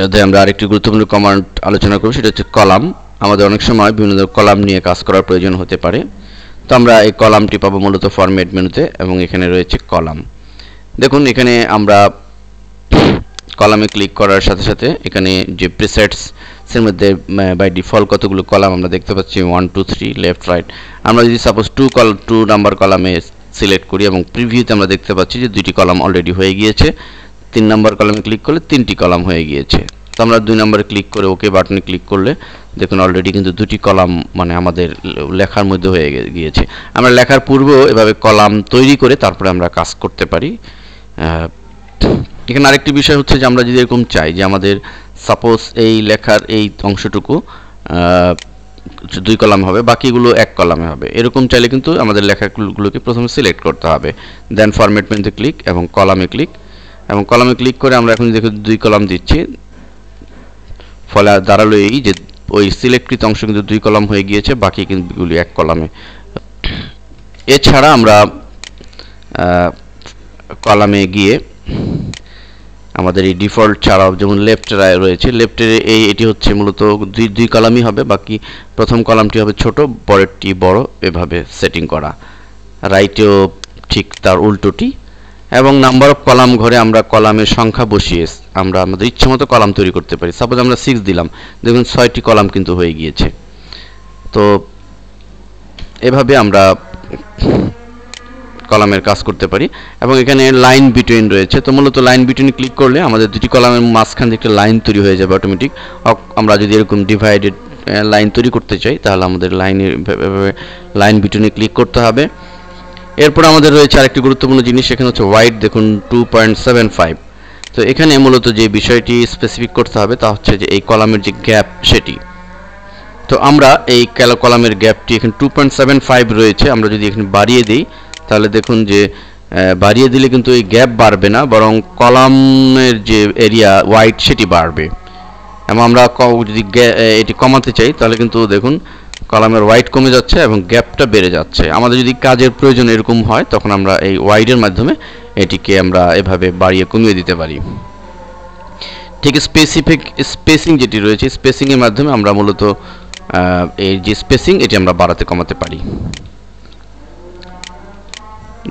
এতে আমরা আরেকটি গুরুত্বপূর্ণ কমান্ড আলোচনা করব, সেটা হচ্ছে কলাম। আমাদের অনেক সময় বিভিন্ন ধরনের কলাম নিয়ে কাজ করার প্রয়োজন হতে পারে। তো আমরা এই কলামটি পাবো মূলত ফরম্যাট মেনুতে, এবং এখানে রয়েছে কলাম। দেখুন এখানে আমরা কলামে ক্লিক করার সাথে সাথে এখানে যে প্রিসেটসের মধ্যে বাই ডিফল্ট কতগুলো কলাম আমরা দেখতে পাচ্ছি, 1 2 3 লেফট রাইট। আমরা যদি সাপোজ 2 নাম্বার কলামে সিলেক্ট করি এবং প্রিভিউতে আমরা দেখতে পাচ্ছি যে 2টি কলাম অলরেডি হয়ে গিয়েছে। 3 নাম্বার কলামে ক্লিক করলে 3টি কলাম হয়ে গিয়েছে। তো আমরা 2 নাম্বারে ক্লিক করে ওকে বাটনে ক্লিক করলে দেখুন অলরেডি কিন্তু 2টি কলাম মানে আমাদের লেখার মধ্যে হয়ে গিয়েছে। আমরা লেখার পূর্বেও এভাবে কলাম তৈরি করে তারপরে আমরা কাজ করতে পারি। এখানে আরেকটি বিষয় হচ্ছে যে আমরা যদি এরকম চাই যে আমাদের সাপোজ এই লেখার এই অংশটুকু 2 কলাম হবে, বাকিগুলো 1 কলামে হবে, এরকম চাইলে কিন্তু আমাদের লেখাগুলোকে প্রথমে সিলেক্ট করতে হবে, দেন ফরম্যাট মেনুতে ক্লিক এবং কলামে ক্লিক, এবং কলামে ক্লিক করে আমরা এখন দেখুন 2 কলাম দিচ্ছি। ফলে দাঁড়ালো এই যে ওই সিলেক্টকৃত অংশ কিন্তু 2 কলাম হয়ে গিয়েছে, বাকি কিন্তু 1 কলামে। এছাড়া আমরা কলামে গিয়ে আমাদের এই ডিফল্ট ছাড়াও যেমন লেফট রয়েছে, লেফটের এটি হচ্ছে মূলত 2 কলামই হবে, বাকি প্রথম কলামটি হবে ছোট, পরেরটি বড়, এভাবে সেটিং করা। রাইটেও ঠিক তার উল্টোটি। এবং নাম্বার অফ কলাম ঘরে আমরা কলামের সংখ্যা বসিয়ে আমরা আমাদের ইচ্ছে মতো কলাম তৈরি করতে পারি। সাপোজ আমরা 6 দিলাম, দেখুন 6টি কলাম কিন্তু হয়ে গিয়েছে। তো এভাবে আমরা কলামের কাজ করতে পারি। এবং এখানে লাইন বিটুইন রয়েছে, তো মূলত লাইন বিটুইন ক্লিক করলে আমাদের 2টি কলামের মাঝখান থেকে একটা লাইন তৈরি হয়ে যাবে অটোমেটিক। আমরা যদি এরকম ডিভাইডেড লাইন তৈরি করতে চাই তাহলে আমাদের লাইন বিটুইনে ক্লিক করতে হবে। এরপর আমাদের রয়েছে আরেকটি গুরুত্বপূর্ণ জিনিস, সেখানে হচ্ছে ওয়াইড, দেখুন 2.75। তো এখানে মূলত যে বিষয়টি স্পেসিফিক করতে হবে তা হচ্ছে যে এই কলামের যে গ্যাপ সেটি। তো আমরা এই কলামের গ্যাপটি এখানে 2.75 রয়েছে, আমরা যদি এখানে বাড়িয়ে দিই তাহলে দেখুন যে বাড়িয়ে দিলে কিন্তু এই গ্যাপ বাড়বে না, বরং কলামের যে এরিয়া ওয়াইড সেটি বাড়বে। এবং আমরা যদি এটি কমাতে চাই তাহলে কিন্তু দেখুন কলামের ওয়াইড কমে যাচ্ছে এবং গ্যাপটা বেড়ে যাচ্ছে। আমাদের যদি কাজের প্রয়োজন এরকম হয় তখন আমরা এই ওয়াইডের মাধ্যমে এটিকে আমরা এভাবে বাড়িয়ে কমিয়ে দিতে পারি। ঠিক স্পেসিং যেটি রয়েছে, স্পেসিংয়ের মাধ্যমে আমরা মূলত এই যে স্পেসিং এটি আমরা বাড়াতে কমাতে পারি।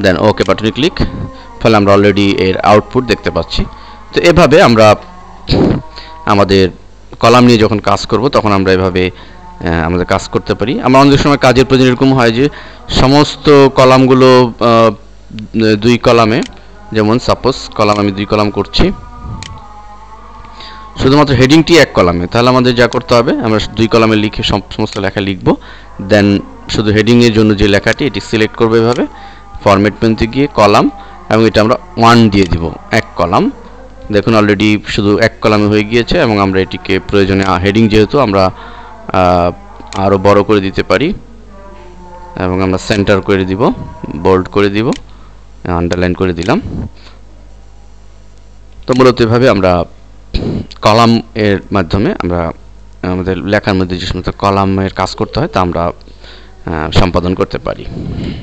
দেন ওকে বাটনে ক্লিক, ফলে আমরা অলরেডি এর আউটপুট দেখতে পাচ্ছি। তো এভাবে আমরা আমাদের কলাম নিয়ে যখন কাজ করব তখন আমরা এভাবে আমাদের কাজ করতে পারি। আমরা অনেক সময় কাজের প্রয়োজন এরকম হয় যে সমস্ত কলামগুলো 2 কলামে, যেমন সাপোজ কলাম আমি 2 কলাম করছি, শুধুমাত্র হেডিংটি 1 কলামে, তাহলে আমাদের যা করতে হবে আমরা 2 কলামে লিখে সমস্ত লেখা লিখব, দেন শুধু হেডিংয়ের জন্য যে লেখাটি এটি সিলেক্ট করবো এভাবে ফরম্যাট মেনুতে গিয়ে কলাম, এবং এটা আমরা 1 দিয়ে দিব, 1 কলাম। দেখুন অলরেডি শুধু 1 কলামে হয়ে গিয়েছে, এবং আমরা এটিকে প্রয়োজনে হেডিং যেহেতু আমরা আরও বড় করে দিতে পারি, এবং আমরা সেন্টার করে দিব, বোল্ড করে দিব, আন্ডারলাইন করে দিলাম। তো মূলত এভাবে আমরা কলাম এর মাধ্যমে আমরা আমাদের লেখার মধ্যে যে সমস্ত কলামের কাজ করতে হয় তা আমরা সম্পাদন করতে পারি।